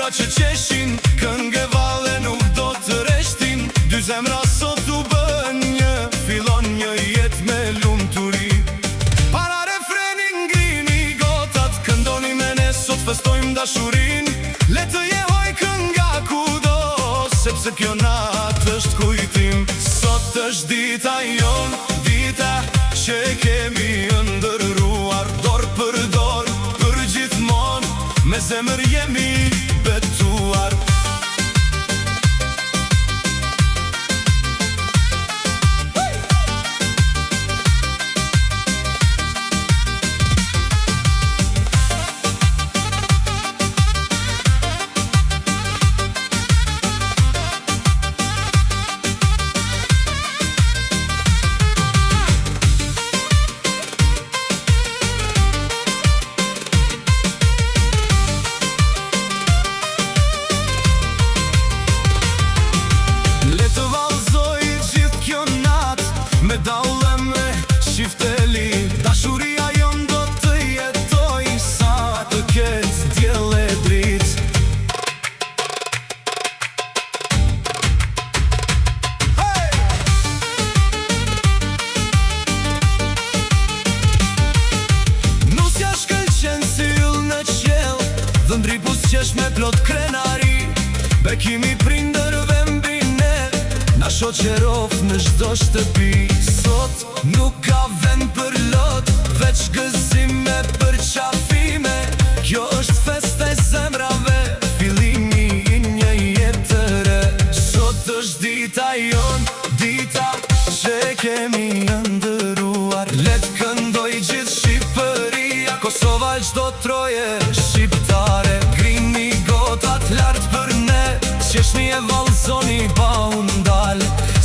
që qeshin, këngë valle nuk do të reshtin. Dy zemra sot u bën një, fillon një jet me lumturi. Para refrenin ngrini gotat, këndoni me ne sot festojmë dashurin. Le të jehoj kënga kudo, sepse kjo natë është kujtim. Sot është dita jon, dita që kemi ndërruar. Dor për dor, për gjithmon, me zemër jemi betuar. Me dalle me shifteli, dashuria jon do të jetoj sa të ketë diell e dritë. Hey! Nusja shkëlqen si yll në qell, dhëndri buzëqesh me plot krenari. Bekimi prindërve mbi ne, na shoqërof në çdo shtëpi. Sot nuk ka vend për lot, veç gëzime për qafime. Kjo është festa e zemrave, fillimi i një jetë të re. Sot është dita jon, dita që kemi ndëruar. Let këndoj gjithë Shqipëria, Kosova çdo troje shqiptare. Grini gotat lart për ne, qeshni e vallëzoni pa u ndal.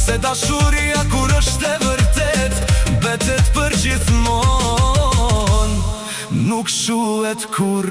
Se dashuria kur është e vërtet, betet për gjithmon, nuk shuhet kur.